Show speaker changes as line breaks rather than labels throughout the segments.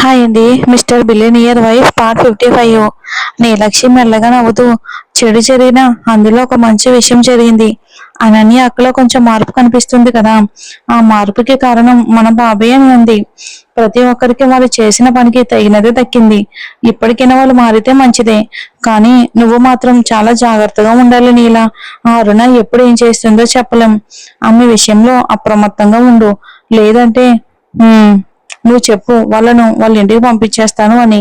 Hi అండి. Mister billionaire wife part 55. నీ లక్ష్యం మెల్లగా నవ్వుతూ, చెడు జరిగినా అందులో ఒక మంచి విషయం జరిగింది. అనన్య అక్కలో కొంచెం మార్పు కనిపిస్తుంది కదా. ఆ మార్పుకి కారణం మన బాబాయ్ అని ఉంది. ప్రతి ఒక్కరికి వాళ్ళు చేసిన పనికి తగినదే దక్కింది. ఇప్పటికైనా వాళ్ళు మారితే మంచిదే. కానీ నువ్వు మాత్రం చాలా జాగ్రత్తగా ఉండాలి నీలా. ఆ అరుణ ఎప్పుడు ఏం చేస్తుందో చెప్పలేం. ఆమె విషయంలో అప్రమత్తంగా ఉండు. లేదంటే నువ్వు చెప్పు, వాళ్ళ ఇంటికి పంపించేస్తాను అని.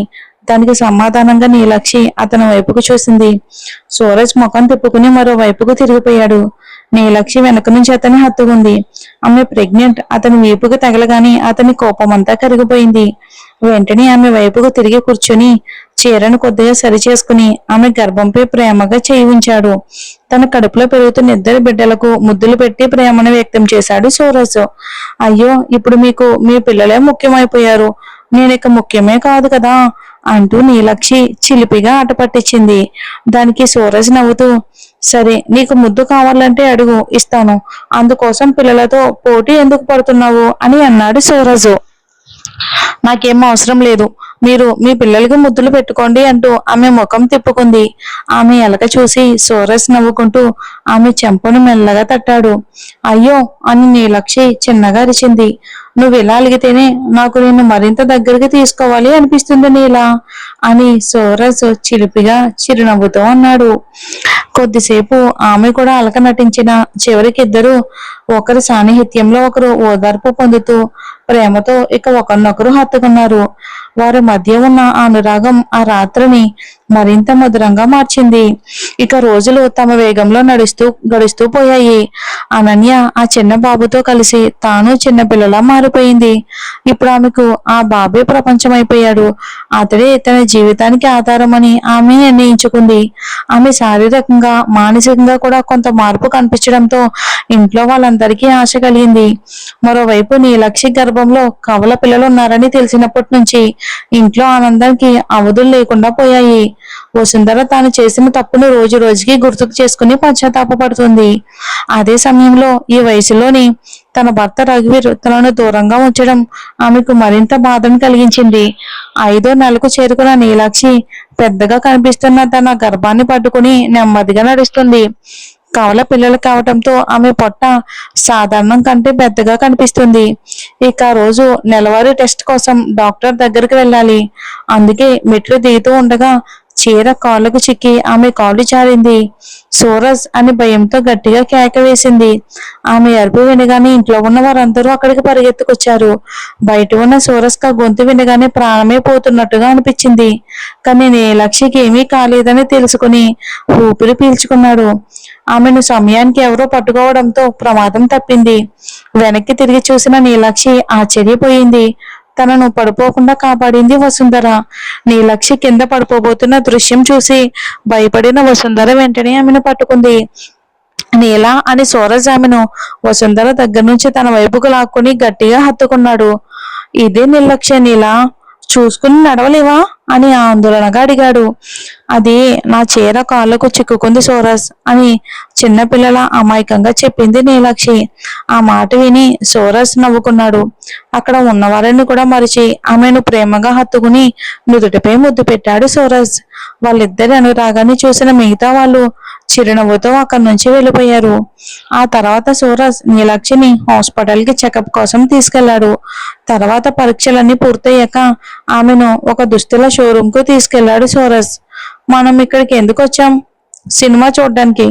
దానికి సమాధానంగా నీలక్షి అతని వైపుకు చూసింది. సూరజ్ ముఖం తిప్పుకుని మరో వైపుకు తిరిగిపోయాడు. నీలక్షి వెనక నుంచి అతన్ని హత్తుకుంది. ఆమె ప్రెగ్నెంట్ అతని వీపుకు తగలగాని అతని కోపమంతా కరిగిపోయింది. వెంటనే ఆమె వైపుకు తిరిగి కూర్చుని చీరను కొద్దిగా సరి చేసుకుని ఆమె గర్భంపై ప్రేమగా చేయి ఉంచాడు. తన కడుపులో పెరుగుతున్న ఇద్దరు బిడ్డలకు ముద్దులు పెట్టి ప్రేమను వ్యక్తం చేశాడు సూరజ్. అయ్యో, ఇప్పుడు మీకు మీ పిల్లలే ముఖ్యమైపోయారు, నేనిక ముఖ్యమే కాదు కదా అంటూ నీలక్షి చిలిపిగా ఆట పట్టించింది. దానికి సూరజ్ నవ్వుతూ, సరే, నీకు ముద్దు కావాలంటే అడుగు, ఇస్తాను. అందుకోసం పిల్లలతో పోటీ ఎందుకు పడుతున్నావు అని అన్నాడు సూరజు. నాకేం అవసరం లేదు, మీరు మీ పిల్లలకి ముద్దులు పెట్టుకోండి అంటూ ఆమె ముఖం తిప్పుకుంది. ఆమె ఎలక చూసి సూరజ్ నవ్వుకుంటూ ఆమె చెంపను మెల్లగా తట్టాడు. అయ్యో అని నీలక్షి చిన్నగా అరిచింది. నువ్వు ఇలా అలిగితేనే నాకు నిన్ను మరింత దగ్గరికి తీసుకోవాలి అనిపిస్తుంది నీలా అని సూరజ్ చిలిపిగా చిరునవ్వుతో అన్నాడు. కొద్దిసేపు ఆమె కూడా అలక నటించిన చివరికి ఇద్దరు ఒకరి సాన్నిహిత్యంలో ఒకరు ఓదార్పు పొందుతూ ప్రేమతో ఇక ఒకరినొకరు హత్తుకున్నారు. వారి మధ్య ఉన్న అనురాగం ఆ రాత్రిని మరింత మధురంగా మార్చింది. ఇక రోజులు తమ వేగంలో గడుస్తూ పోయాయి. అనన్య ఆ చిన్న బాబుతో కలిసి తాను చిన్నపిల్లలా మారిపోయింది. ఇప్పుడు ఆమెకు ఆ బాబే ప్రపంచమైపోయాడు. అతడే తన జీవితానికి ఆధారమని ఆమె నిర్ణయించుకుంది. ఆమె శారీరకంగా మానసికంగా కూడా కొంత మార్పు కనిపించడంతో ఇంట్లో వాళ్ళందరికీ ఆశ కలిగింది. మరోవైపు నీలక్షి గర్భంలో కవల పిల్లలు ఉన్నారని తెలిసినప్పటి నుంచి ఇంట్లో ఆనందానికి అవధులు లేకుండా పోయాయి. వసుంధర తాను చేసిన తప్పును రోజు రోజుకి గుర్తుకు చేసుకుని పశ్చాత్తాపడుతుంది. అదే సమయంలో ఈ వయసులోని తన భర్త రఘువీర్ తనను దూరంగా ఉంచడం ఆమెకు మరింత బాధను కలిగించింది. 5వ నెలకు చేరుకున్న నీలాక్షి పెద్దగా కనిపిస్తున్న తన గర్భాన్ని పట్టుకుని నెమ్మదిగా నడుస్తుంది. కవల పిల్లలు కావటంతో ఆమె పొట్ట సాధారణం కంటే పెద్దగా కనిపిస్తుంది. ఇక రోజు నెలవారీ టెస్ట్ కోసం డాక్టర్ దగ్గరికి వెళ్ళాలి. అందుకే మెట్లు దిగుతూ ఉండగా చీర కాళ్ళకు చిక్కి ఆమె కాళ్ళు జారింది. సూరజ్ అని భయంతో గట్టిగా కేక వేసింది. ఆమె అరుపు వినగానే ఇంట్లో ఉన్న వారందరూ అక్కడికి పరిగెత్తుకొచ్చారు. బయట ఉన్న సూరజ్ కా గొంతు వినగానే ప్రాణమే పోతున్నట్టుగా అనిపించింది. కానీ నీలక్షికి ఏమీ కాలేదని తెలుసుకుని ఊపిరి పీల్చుకున్నాడు. ఆమెను సమయానికి ఎవరో పట్టుకోవడంతో ప్రమాదం తప్పింది. వెనక్కి తిరిగి చూసిన నీలక్షి ఆశ్చర్యపోయింది. తనను పడిపోకుండా కాపాడింది వసుంధర. నీలక్షి కింద పడిపోబోతున్న దృశ్యం చూసి భయపడిన వసుంధర వెంటనే ఆమెను పట్టుకుంది. నీలా అని సూరజ్ ఆమెను వసుంధర దగ్గర నుంచి తన వైపుకు లాక్కుని గట్టిగా హత్తుకున్నాడు. ఇదే నిర్లక్ష్య నీలా, చూసుకుని నడవలేవా అని ఆందోళనగా అడిగాడు. అది నా చీర కాళ్ళకు చిక్కుకుంది సూరజ్ అని చిన్నపిల్లల అమాయకంగా చెప్పింది నీలాక్షి. ఆ మాట విని సూరజ్ నవ్వుకున్నాడు. అక్కడ ఉన్నవారిని కూడా మరిచి ఆమెను ప్రేమగా హత్తుకుని నుదుటిపై ముద్దు పెట్టాడు సూరజ్. వాళ్ళిద్దరి అనురాగాన్ని చూసిన మిగతా వాళ్ళు చిరునవ్వుతో అక్కడి నుంచి వెళ్ళిపోయారు. ఆ తర్వాత సూరజ్ నీలాక్షిని హాస్పిటల్ కి చెకప్ కోసం తీసుకెళ్లాడు. తర్వాత పరీక్షలన్నీ పూర్తయ్యాక ఆమెను ఒక దుస్తుల షోరూమ్ కు తీసుకెళ్లాడు సూరజ్. మనం ఇక్కడికి ఎందుకు వచ్చాం? సినిమా చూడ్డానికి.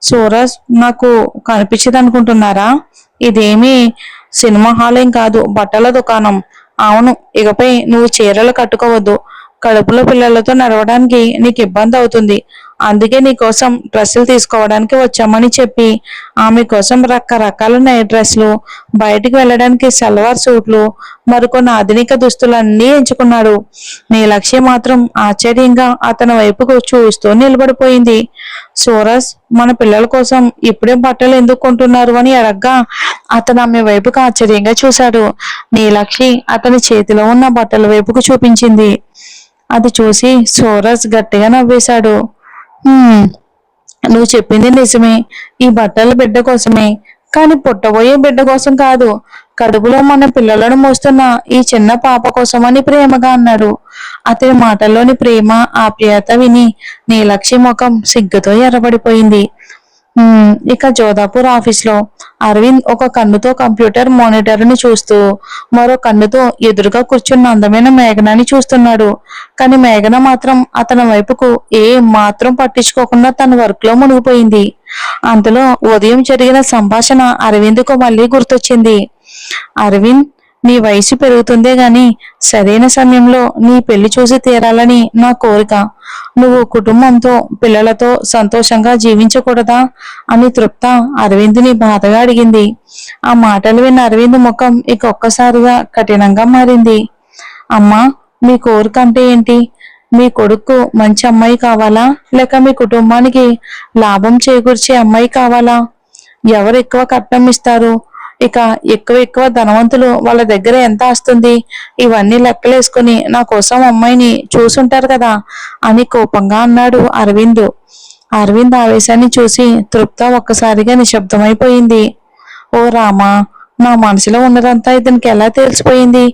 సూరజ్, నాకు కనిపించదు అనుకుంటున్నారా? ఇదేమీ సినిమా హాల్ ఏం కాదు, బట్టల దుకాణం. అవును, ఇకపై నువ్వు చీరలు కట్టుకోవద్దు. కడుపులో పిల్లలతో నడవడానికి నీకు ఇబ్బంది అవుతుంది. అందుకే నీకోసం డ్రెస్సులు తీసుకోవడానికి వచ్చామని చెప్పి ఆమె కోసం రకరకాల నైట్ డ్రెస్లు, బయటికి వెళ్ళడానికి సల్వార్ సూట్లు, మరికొన్ని ఆధునిక దుస్తులన్నీ ఎంచుకున్నాడు. నీలక్ష్య మాత్రం ఆశ్చర్యంగా అతని వైపుకు చూస్తూ నిలబడిపోయింది. సూరజ్, మన పిల్లల కోసం ఇప్పుడే బట్టలు ఎందుకు కొంటున్నారు అని అడగ్గా అతను ఆమె వైపుకు ఆశ్చర్యంగా చూశాడు. నీలక్షి అతని చేతిలో ఉన్న బట్టల వైపుకు చూపించింది. అది చూసి సూరజ్ గట్టిగా నవ్వేశాడు. నువ్వు చెప్పింది నిజమే, ఈ బట్టల బిడ్డ కోసమే, కానీ పుట్టబోయే బిడ్డ కోసం కాదు. కడుపులో మన పిల్లలను మోస్తున్న ఈ చిన్న పాప కోసమని ప్రేమగా అన్నాడు. అతని మాటల్లోని ప్రేమ ఆప్యాయత విని నీలక్షి ముఖం సిగ్గుతో ఎర్రబడిపోయింది. ఇక జోధాపూర్ ఆఫీస్లో అరవింద్ ఒక కన్నుతో కంప్యూటర్ మానిటర్ని చూస్తూ మరో కన్నుతో ఎదురుగా కూర్చున్న అందమైన మేఘనాని చూస్తున్నాడు. కానీ మేఘన మాత్రం అతని వైపుకు ఏ మాత్రం పట్టించుకోకుండా తన వర్క్ లో మునిగిపోయింది. అంతలో ఉదయం జరిగిన సంభాషణ అరవింద్కు మళ్ళీ గుర్తొచ్చింది. అరవింద్, నీ వయసు పెరుగుతుందే గాని సరైన సమయంలో నీ పెళ్లి చూసి తీరాలని నా కోరిక. నువ్వు కుటుంబంతో పిల్లలతో సంతోషంగా జీవించకూడదా అని తృప్త అరవింద్ని బాధగా అడిగింది. ఆ మాటలు విన్న అరవింద్ ముఖం ఇక ఒక్కసారిగా కఠినంగా మారింది. అమ్మా, మీ కోరిక అంటే ఏంటి? మీ కొడుకు మంచి అమ్మాయి కావాలా, లేక మీ కుటుంబానికి లాభం చేకూర్చే అమ్మాయి కావాలా? ఎవరు ఎక్కువ కట్నం ఇస్తారు? ఇక ఎక్కువ ఎక్కువ ధనవంతులు వాళ్ళ దగ్గర ఎంత వస్తుంది? ఇవన్నీ లెక్కలేసుకుని నా కోసం అమ్మాయిని చూసుంటారు కదా అని కోపంగా అన్నాడు అరవింద్. అరవింద్ ఆవేశాన్ని చూసి తృప్త ఒక్కసారిగా నిశ్శబ్దమైపోయింది. ఓ రామా, నా మనసులో ఉన్నదంతా ఇతనికి ఎలా తెలిసిపోయింది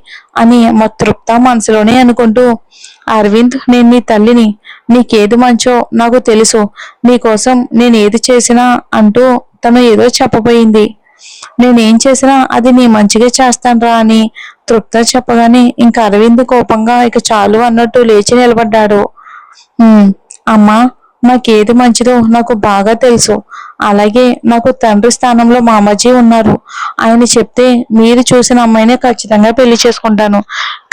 అని మా తృప్త మనసులోనే అనుకుంటూ, అరవింద్, నేను నీ తల్లిని, నీకేది మంచో నాకు తెలుసు, నీకోసం నేను ఏది చేసినా అంటూ తను ఏదో చెప్పబోయింది. నేనేం చేసినా అది నీ మంచిగా చేస్తానురా అని తృప్త చెప్పగానే ఇంకా అరవింద్ కోపంగా ఇక చాలు అన్నట్టు లేచి నిలబడ్డాడు. అమ్మా, నాకేది మంచిదో నాకు బాగా తెలుసు. అలాగే నాకు తండ్రి స్థానంలో మామాజీ ఉన్నారు. ఆయన చెప్తే మీరు చూసిన అమ్మాయినే ఖచ్చితంగా పెళ్లి చేసుకుంటాను.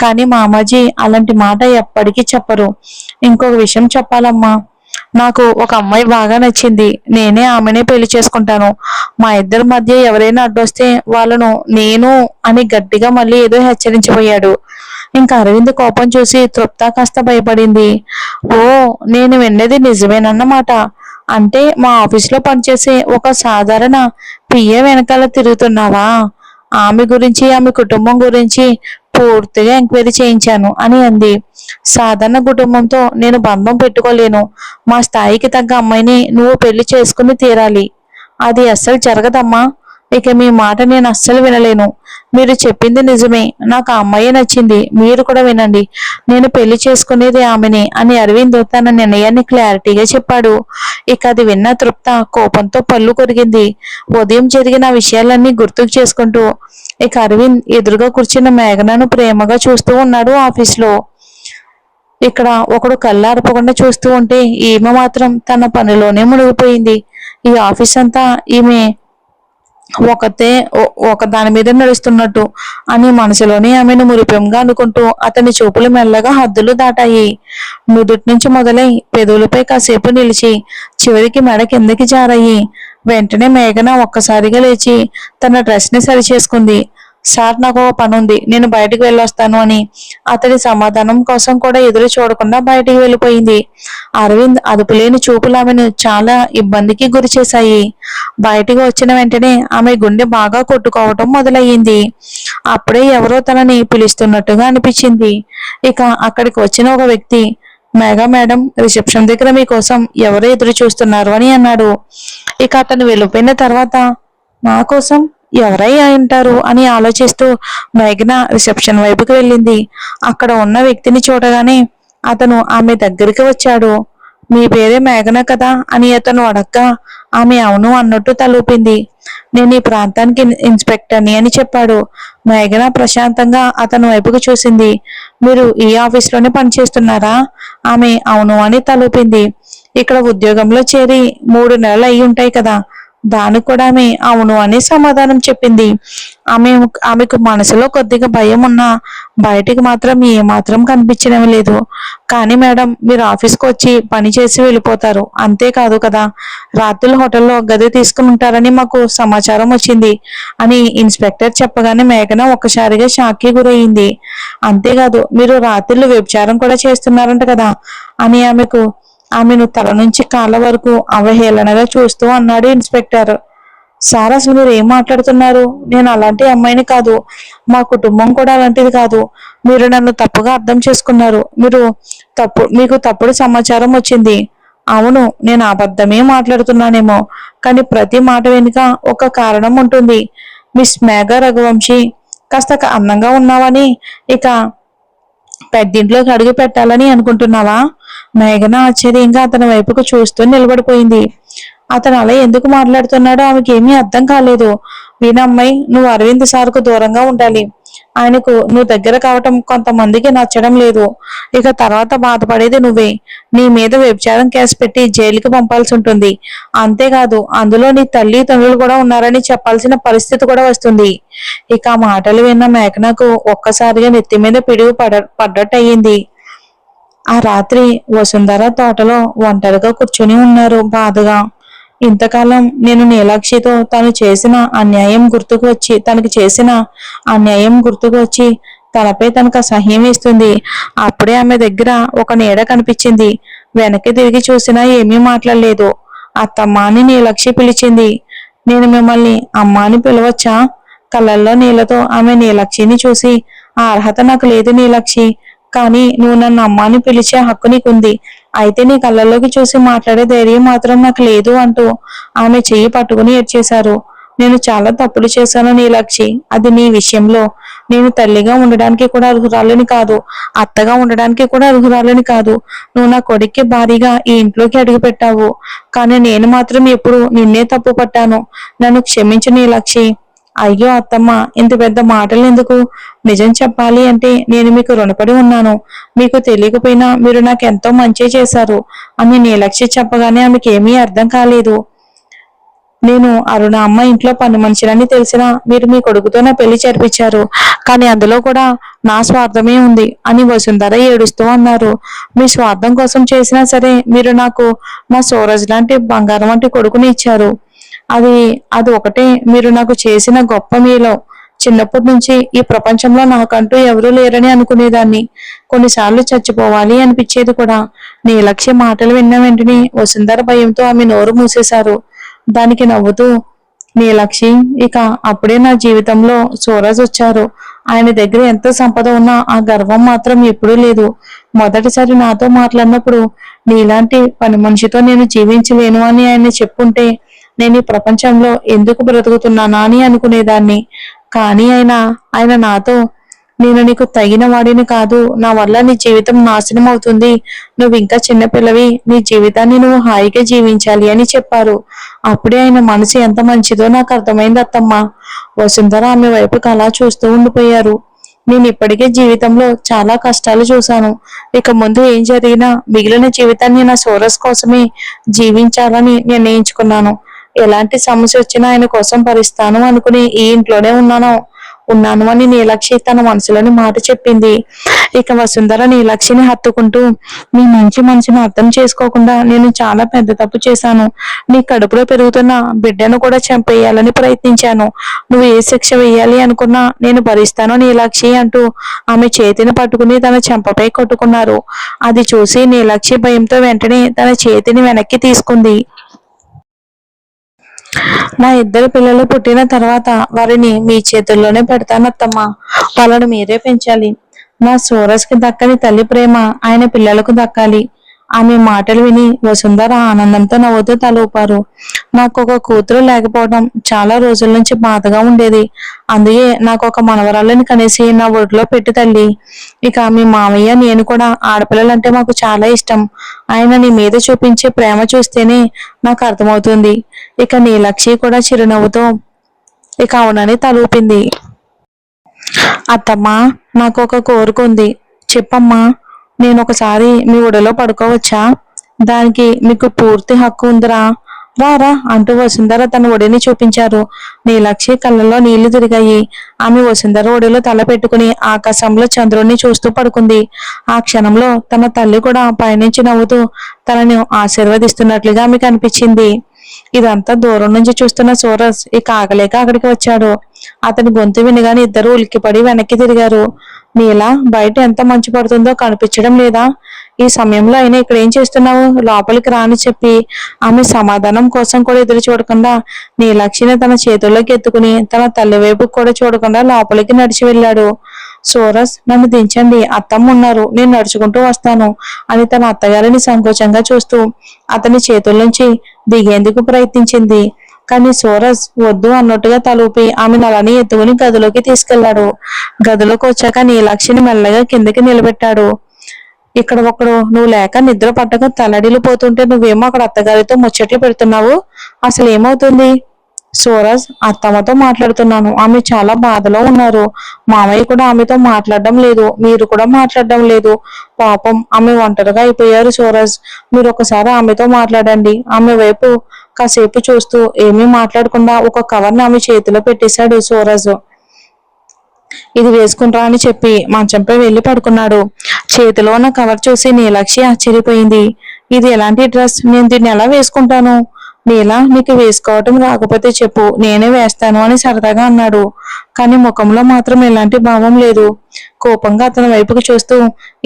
కానీ మామాజీ అలాంటి మాట ఎప్పటికీ చెప్పరు. ఇంకొక విషయం చెప్పాలమ్మా, నాకు ఒక అమ్మాయి బాగా నచ్చింది. నేనే ఆమెనే పెళ్లి చేసుకుంటాను. మా ఇద్దరి మధ్య ఎవరైనా అడ్డొస్తే వాళ్ళను నేను అని గట్టిగా మళ్ళీ ఏదో హెచ్చరించబోయాడు. ఇంకా అరవింద్ కోపం చూసి తృప్త కాస్త భయపడింది. ఓ, నేను విన్నది నిజమేనన్నమాట. అంటే మా ఆఫీస్లో పనిచేసే ఒక సాధారణ పిఏ వెనకాల తిరుగుతున్నావా? ఆమె గురించి, ఆమె కుటుంబం గురించి పూర్తిగా ఎంక్వైరీ చేయించాను అని అంది. సాధారణ కుటుంబంతో నేను బంధం పెట్టుకోలేను. మా స్థాయికి తగ్గ అమ్మాయిని నువ్వు పెళ్లి చేసుకుని తీరాలి. అది అస్సలు జరగదమ్మా. ఇక మీ మాట నేను అస్సలు వినలేను. మీరు చెప్పింది నిజమే, నాకు ఆ అమ్మాయి నచ్చింది. మీరు కూడా వినండి, నేను పెళ్లి చేసుకునేది ఆమెని అని అరవింద్ తన నిర్ణయాన్ని క్లారిటీగా చెప్పాడు. ఇక అది విన్న తృప్త కోపంతో పళ్ళు కొరిగింది. ఉదయం జరిగిన విషయాలన్నీ గుర్తుకు చేసుకుంటూ ఇక అరవింద్ ఎదురుగా కూర్చున్న మేఘనను ప్రేమగా చూస్తూ ఉన్నాడు ఆఫీస్లో. ఇక్కడ ఒకడు కళ్ళార్పకుండా చూస్తూ ఉంటే ఈమె మాత్రం తన పనిలోనే మునిగిపోయింది. ఈ ఆఫీస్ అంతా ఈమె ఒక దాని మీద నడుస్తున్నట్టు అని మనసులోనే ఆమెను మురిపెంగా అనుకుంటూ అతని చూపులు మెల్లగా హద్దులు దాటాయి. నుదుటి నుంచి మొదలై పెదవులపై కాసేపు నిలిచి చివరికి మెడ కిందకి జారాయి. వెంటనే మేఘన ఒక్కసారిగా లేచి తన డ్రెస్ ని సరిచేసుకుంది. సార్, నాకు ఒక పని ఉంది, నేను బయటికి వెళ్ళొస్తాను అని అతడి సమాధానం కోసం కూడా ఎదురు చూడకుండా బయటికి వెళ్ళిపోయింది. అరవింద్ అదుపులేని చూపులు ఆమెను చాలా ఇబ్బందికి గురి చేశాయి. బయటికి వచ్చిన వెంటనే ఆమె గుండె బాగా కొట్టుకోవటం మొదలయ్యింది. అప్పుడే ఎవరో తనని పిలుస్తున్నట్టుగా అనిపించింది. ఇక అక్కడికి వచ్చిన ఒక వ్యక్తి, మేడం, రిసెప్షన్ దగ్గర మీకోసం ఎవరో ఎదురు చూస్తున్నారు అని అన్నాడు. ఇక అతను వెళ్ళిపోయిన తర్వాత నా కోసం ఎవరై ఉంటారు అని ఆలోచిస్తూ మేఘన రిసెప్షన్ వైపుకి వెళ్ళింది. అక్కడ ఉన్న వ్యక్తిని చూడగానే అతను ఆమె దగ్గరికి వచ్చాడు. మీ పేరే మేఘన కదా అని అతను అడగ్గా ఆమె అవును అన్నట్టు తలూపింది. నేను ఈ ప్రాంతానికి ఇన్స్పెక్టర్ని అని చెప్పాడు. మేఘన ప్రశాంతంగా అతని వైపుకు చూసింది. మీరు ఈ ఆఫీస్లోనే పనిచేస్తున్నారా? ఆమె అవును అని తలూపింది. ఇక్కడ ఉద్యోగంలో చేరి 3 నెలలు అయి ఉంటాయి కదా? దానికి కూడా ఆమె అవును అని సమాధానం చెప్పింది. ఆమెకు మనసులో కొద్దిగా భయం ఉన్నా బయటికి మాత్రం ఏమాత్రం కనిపించడం లేదు. కానీ మేడం, మీరు ఆఫీస్కి వచ్చి పని చేసి వెళ్ళిపోతారు, అంతేకాదు కదా? రాత్రులు హోటల్లో గది తీసుకుని ఉంటారని మాకు సమాచారం వచ్చింది అని ఇన్స్పెక్టర్ చెప్పగానే మేఘన ఒక్కసారిగా షాక్కి గురయ్యింది. అంతేకాదు, మీరు రాత్రులు వ్యభిచారం కూడా చేస్తున్నారంట కదా అని ఆమెను తల నుంచి కాళ్ళ వరకు అవహేళనగా చూస్తూ అన్నాడు ఇన్స్పెక్టర్. సార్, అసలు మీరు ఏం మాట్లాడుతున్నారు? నేను అలాంటి అమ్మాయిని కాదు. మా కుటుంబం కూడా అలాంటిది కాదు. మీరు నన్ను తప్పుగా అర్థం చేసుకున్నారు. మీకు తప్పుడు సమాచారం వచ్చింది. అవును, నేను అబద్ధమే మాట్లాడుతున్నానేమో, కానీ ప్రతి మాట వెనుక ఒక కారణం ఉంటుంది. మిస్ మేఘ రఘువంశీ కాస్త అందంగా ఉన్నావని ఇక పెద్దింట్లోకి అడుగు పెట్టాలని అనుకుంటున్నావా? మేఘన ఆశ్చర్యంగా అతని వైపుకు చూస్తూ నిలబడిపోయింది. అతను అలా ఎందుకు మాట్లాడుతున్నాడో ఆమెకి ఏమీ అర్థం కాలేదు. వినమ్మాయి, నువ్వు అరవింద్ సార్కు దూరంగా ఉండాలి. ఆయనకు నువ్వు దగ్గర కావటం కొంతమందికి నచ్చడం లేదు. ఇక తర్వాత బాధపడేది నువ్వే. నీ మీద వ్యభిచారం కేసు పెట్టి జైలుకి పంపాల్సి ఉంటుంది. అంతేకాదు అందులో నీ తల్లి తండ్రులు కూడా ఉన్నారని చెప్పాల్సిన పరిస్థితి కూడా వస్తుంది. ఇక ఆ మాటలు విన్న మేఘనకు ఒక్కసారిగా నెత్తి మీద పిడుగు పడ్డట్టు అయ్యింది. ఆ రాత్రి వసుంధర తోటలో ఒంటరిగా కూర్చుని ఉన్నారు బాధగా. ఇంతకాలం నేను నీలాక్షితో తనకి చేసిన అన్యాయం గుర్తుకు వచ్చి తనపై తనకు అసహ్యం వేస్తుంది. అప్పుడే ఆమె దగ్గర ఒక నీడ కనిపించింది. వెనక్కి తిరిగి చూసినా ఏమీ మాట్లాడలేదు. అత్తమ్మ అని నీలాక్షి పిలిచింది. నేను మిమ్మల్ని అమ్మ అని పిలవచ్చా? కళ్ళల్లో నీళ్లతో ఆమె నీలాక్షిని చూసి, ఆ అర్హత నాకు లేదు నీలాక్షి, కానీ నువ్వు నన్ను అమ్మాని పిలిచే హక్కు నీకుంది. అయితే నీ కళ్ళల్లోకి చూసి మాట్లాడే ధైర్యం మాత్రం నాకు లేదు అంటూ ఆమె చెయ్యి పట్టుకుని ఏడ్చేశారు. నేను చాలా తప్పులు చేశాను నీలాక్షి. అది నీ విషయంలో. నేను తల్లిగా ఉండడానికి కూడా అర్హురాలని కాదు, అత్తగా ఉండడానికి కూడా అర్హురాలని కాదు. నువ్వు నా కొడుక్కి భారీగా ఈ ఇంట్లోకి అడుగు పెట్టావు, కానీ నేను మాత్రం ఎప్పుడు నిన్నే తప్పు పట్టాను. నన్ను క్షమించు నీలాక్షి. అయ్యో అత్తమ్మ, ఇంత పెద్ద మాటలు ఎందుకు? నిజం చెప్పాలి అంటే నేను మీకు రుణపడి ఉన్నాను. మీకు తెలియకపోయినా మీరు నాకు ఎంతో మంచి చేశారు అని నీలక్షి చెప్పగానే ఆమెకి ఏమీ అర్థం కాలేదు. నేను అరుణ అమ్మ ఇంట్లో పని మనిషిని తెలిసినా మీరు మీ కొడుకుతో నా పెళ్లి జరిపించారు, కానీ అందులో కూడా నా స్వార్థమే ఉంది అని వసుంధర ఏడుస్తూ అన్నారు. మీ స్వార్థం కోసం చేసినా సరే మీరు నాకు నా సూరజ్ లాంటి బంగారం వంటి కొడుకుని ఇచ్చారు. అది అది ఒకటే మీరు నాకు చేసిన గొప్ప మీలో. చిన్నప్పటి నుంచి ఈ ప్రపంచంలో నాకంటూ ఎవరూ లేరని అనుకునేదాన్ని. కొన్నిసార్లు చచ్చిపోవాలి అనిపించేది కూడా. నీలక్ష్య మాటలు విన్న వెంటనే వసుంధర భయంతో ఆమె నోరు మూసేశారు. దానికి నవ్వుతూ, నీలక్షి, ఇక అప్పుడే నా జీవితంలో సూరజ్ వచ్చారు. ఆయన దగ్గర ఎంత సంపద ఉన్నా ఆ గర్వం మాత్రం ఎప్పుడూ లేదు. మొదటిసారి నాతో మాట్లాడినప్పుడు నీలాంటి పని మనిషితో నేను జీవించలేను అని ఆయన చెప్పుంటే నేను ఈ ప్రపంచంలో ఎందుకు బ్రతుకుతున్నానా అని అనుకునేదాన్ని. కానీ ఆయన నాతో, నేను నీకు తగిన వాడిని కాదు, నా వల్ల నీ జీవితం నాశనం అవుతుంది, నువ్వు ఇంకా చిన్నపిల్లవి, నీ జీవితాన్ని నువ్వు హాయిగా జీవించాలి అని చెప్పారు. అప్పుడే ఆయన మనసు ఎంత మంచిదో నాకు అర్థమైంది అత్తమ్మ. వసుంధర ఆమె వైపుకి అలా చూస్తూ ఉండిపోయారు. నేను ఇప్పటికే జీవితంలో చాలా కష్టాలు చూశాను. ఇక ముందు ఏం జరిగినా మిగిలిన జీవితాన్ని నా సోరస్ కోసమే జీవించాలని నిర్ణయించుకున్నాను. ఎలాంటి సమస్య వచ్చినా ఆయన కోసం భరిస్తాను అనుకుని ఈ ఇంట్లోనే ఉన్నాను అని నీలక్షి తన మనసులోని మాట చెప్పింది. ఇక వసుంధర నీలక్షిని హత్తుకుంటూ, నీ మంచి మనసును అర్థం చేసుకోకుండా నేను చాలా పెద్ద తప్పు చేశాను. నీ కడుపులో పెరుగుతున్న బిడ్డను కూడా చంపేయాలని ప్రయత్నించాను. నువ్వు ఏ శిక్ష వేయాలి అనుకున్నా నేను భరిస్తాను నీలక్షి అంటూ ఆమె చేతిని పట్టుకుని తన చెంపపై కొట్టుకున్నారు. అది చూసి నీలక్షి భయంతో వెంటనే తన చేతిని వెనక్కి తీసుకుంది. నా ఇద్దరు పిల్లలు పుట్టిన తర్వాత వారిని మీ చేతుల్లోనే పెడతానత్తమ్మా. వాళ్ళను మీరే పెంచాలి. నా సూరజ్కి దక్కని తల్లి ప్రేమ ఆయన పిల్లలకు దక్కాలి. ఆమె మాటలు విని వసుంధర ఆనందంతో నవ్వుతూ తల ఊపారు. నాకు ఒక కూతురు లేకపోవడం చాలా రోజుల నుంచి బాధగా ఉండేది. అందుకే నాకు ఒక మనవరాళ్ళని కనేసి నా ఒడిలో పెట్టి తల్లి. ఇక మీ మామయ్య నేను కూడా ఆడపిల్లలంటే మాకు చాలా ఇష్టం. ఆయన నీ మీద చూపించే ప్రేమ చూస్తేనే నాకు అర్థమవుతుంది. ఇక నీలక్షి కూడా చిరునవ్వుతో ఇక అవునని తలూపింది. అత్తమ్మా, నాకు ఒక కోరిక ఉంది, చెప్పమ్మా. నేను ఒకసారి మీ ఒడిలో పడుకోవచ్చా? దానికి మీకు పూర్తి హక్కు ఉందిరా. రారా అంటూ వసుంధర తన ఒడిని చూపించారు. నీలక్షి కళ్ళలో నీళ్లు తిరిగాయి. ఆమె వసుంధర ఒడిలో తల పెట్టుకుని ఆకాశంలో చంద్రుణ్ణి చూస్తూ పడుకుంది. ఆ క్షణంలో తన తల్లి కూడా పైనుంచి నవ్వుతూ తనను ఆశీర్వదిస్తున్నట్లుగా ఆమెకు అనిపించింది. ఇదంతా దూరం నుంచి చూస్తున్న సూరజ్ ఇక ఆగలేక అక్కడికి వచ్చాడు. అతని గొంతు వినగానే ఇద్దరు ఉలిక్కిపడి వెనక్కి తిరిగారు. నీలా, బయట ఎంత మంచు పడుతుందో కనిపించడం లేదా? ఈ సమయంలో అయినా ఇక్కడ ఏం చేస్తున్నావు? లోపలికి రాని చెప్పి ఆమె సమాధానం కోసం కూడా ఎదురు చూడకుండా నీలక్షిని తన చేతుల్లోకి ఎత్తుకుని తన తల్లి వైపుకి కూడా చూడకుండా లోపలికి నడిచి వెళ్ళాడు. సూరజ్, నన్ను దించండి, అత్తమ్మ ఉన్నారు, నేను నడుచుకుంటూ వస్తాను అని తన అత్తగారిని సంకోచంగా చూస్తూ అతని చేతుల నుంచి దిగేందుకు ప్రయత్నించింది. కానీ సూరజ్ వద్దు అన్నట్టుగా తలూపి ఆమెను అలానే ఎత్తుకుని గదిలోకి తీసుకెళ్లాడు. గదిలోకి వచ్చాక నీలాక్షిని మెల్లగా కిందకి నిలబెట్టాడు. ఇక్కడ ఒకడు నువ్వు లేక నిద్ర పట్టక తల్లడిల్లిపోతుంటే నువ్వేమో అక్కడ అత్తగారితో ముచ్చట్లు పెడుతున్నావు. అసలు ఏమవుతుంది? సూరజ్, అత్తమ్మతో మాట్లాడుతున్నాను. ఆమె చాలా బాధలో ఉన్నారు. మామయ్య కూడా ఆమెతో మాట్లాడడం లేదు. మీరు కూడా మాట్లాడడం లేదు. పాపం ఆమె ఒంటరిగా అయిపోయారు. సూరజ్, మీరు ఒకసారి ఆమెతో మాట్లాడండి. ఆమె వైపు కాసేపు చూస్తూ ఏమీ మాట్లాడకుండా ఒక కవర్ని ఆమె చేతిలో పెట్టేశాడు సూరజ్. ఇది వేసుకుంటా అని చెప్పి మంచంపై వెళ్లి పడుకున్నాడు. చేతిలో ఉన్న కవర్ చూసి నీలాక్షి ఆశ్చర్యపోయింది. ఇది ఎలాంటి డ్రెస్? నేను దీన్ని ఎలా వేసుకుంటాను? నీలా, నీకు వేసుకోవటం రాకపోతే చెప్పు, నేనే వేస్తాను అని సరదాగా అన్నాడు. కానీ ముఖంలో మాత్రం ఎలాంటి భావం లేదు. కోపంగా అతని వైపుకి చూస్తూ,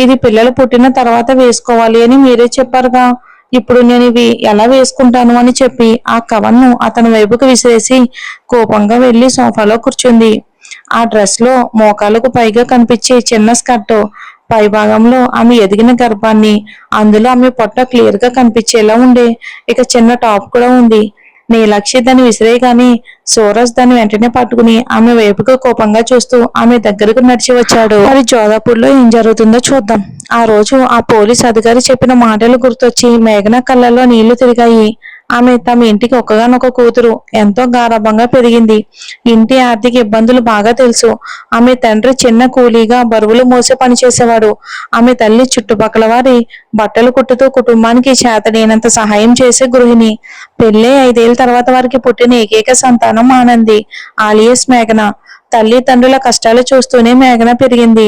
ఇది పిల్లలు పుట్టిన తర్వాత వేసుకోవాలి అని మీరే చెప్పారుగా, ఇప్పుడు నేను ఇవి ఎలా వేసుకుంటాను అని చెప్పి ఆ కవర్ను అతని వైపుకి విసిరేసి కోపంగా వెళ్లి సోఫాలో కూర్చుంది. ఆ డ్రెస్ లో మోకాలకు పైగా కనిపించే చిన్న స్కర్ట్, పై భాగంలో ఆమె ఎదిగిన గర్భాన్ని, అందులో ఆమె పొట్ట క్లియర్ గా కనిపించేలా ఉండే ఇక చిన్న టాప్ కూడా ఉంది. నీలాక్షి దాన్ని విసిరేయగాని సూరజ్ దాన్ని వెంటనే పట్టుకుని ఆమె వైపుకు కోపంగా చూస్తూ ఆమె దగ్గరకు నడిచి వచ్చాడు. మరి జోధాపూర్ లో ఏం జరుగుతుందో చూద్దాం. ఆ రోజు ఆ పోలీస్ అధికారి చెప్పిన మాటలు గుర్తొచ్చి మేఘన కళ్ళల్లో నీళ్లు తిరిగాయి. ఆమె తమ ఇంటికి ఒక్కగానొక కూతురు, ఎంతో గారాబంగా పెరిగింది. ఇంటి ఆర్థిక ఇబ్బందులు బాగా తెలుసు. ఆమె తండ్రి చిన్న కూలీగా బరువులు మోసే పని చేసేవాడు. ఆమె తల్లి చుట్టుపక్కల వారి బట్టలు కుట్టుతూ కుటుంబానికి చేతనైనంత సహాయం చేసే గృహిణి. పెళ్ళే 5 ఏళ్ల తర్వాత వారికి పుట్టిన ఏకైక సంతానం ఆనంది, ఆలియస్ మేఘన. తల్లిదండ్రుల కష్టాలు చూస్తూనే మేఘన పెరిగింది.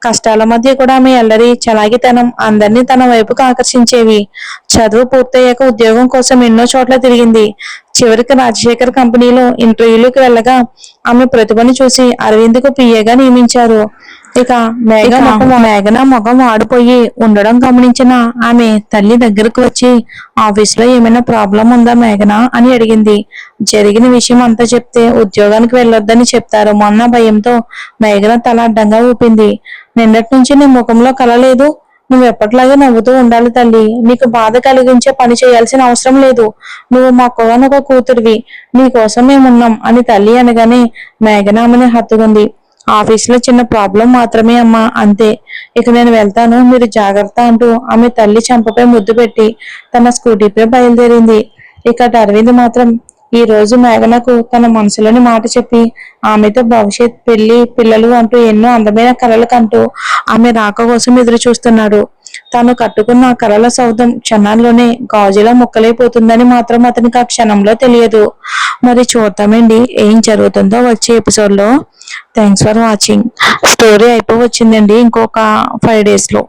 కష్టాల మధ్య కూడా ఆమె అల్లరి, చలాగితనం అందరినీ తన వైపుకు ఆకర్షించేవి. చదువు పూర్తయ్యాక ఉద్యోగం కోసం ఎన్నో చోట్ల తిరిగింది. చివరికి రాజశేఖర్ కంపెనీలో ఇంటర్వ్యూలకు వెళ్ళగా ఆమె ప్రతిభను చూసి అరవింద్కు పిఏగా నియమించారు. ఇక మేఘన ముఖం వాడిపోయి ఉండడం గమనించిన ఆమె తల్లి దగ్గరకు వచ్చి, ఆఫీస్ లో ఏమైనా ప్రాబ్లం ఉందా మేఘన అని అడిగింది. జరిగిన విషయం అంతా చెప్తే ఉద్యోగానికి వెళ్ళొద్దని చెప్తారు మొన్న భయంతో మేఘన తల అడ్డంగా ఊపింది. నిన్నటి నుంచి నీ ముఖంలో కల లేదు. నువ్వు ఎప్పటిలాగే నవ్వుతూ ఉండాలి తల్లి. నీకు బాధ కలిగించే పని చేయాల్సిన అవసరం లేదు. నువ్వు మా కోనొక కూతురివి. నీ కోసం మేమున్నాం అని తల్లి అనగానే మేఘన ఆమెను హత్తుకుంది. ఆఫీసులో చిన్న ప్రాబ్లం మాత్రమే అమ్మా, అంతే. ఇక నేను వెళ్తాను, మీరు జాగ్రత్త అంటూ ఆమె తల్లి చెంపపై ముద్దు పెట్టి తన స్కూటీపై బయలుదేరింది. ఇక అరవింద్ మాత్రం ఈ రోజు మేఘనకు తన మనసులోని మాట చెప్పి ఆమెతో భవిష్యత్, పెళ్లి, పిల్లలు అంటూ ఎన్నో అందమైన కలలు కంటూ ఆమె రాక కోసం ఎదురు చూస్తున్నాడు. తాను కట్టుకున్న కలల సౌధం క్షణాల్లోనే గాజులా ముక్కలైపోతుందని మాత్రం అతనికి ఆ క్షణంలో తెలియదు. మరి చూద్దామండి ఏం జరుగుతుందో వచ్చే ఎపిసోడ్ లో. Thanks for watching. స్టోరీ అయిపోవచ్చిందండి ఇంకొక 5 days లో.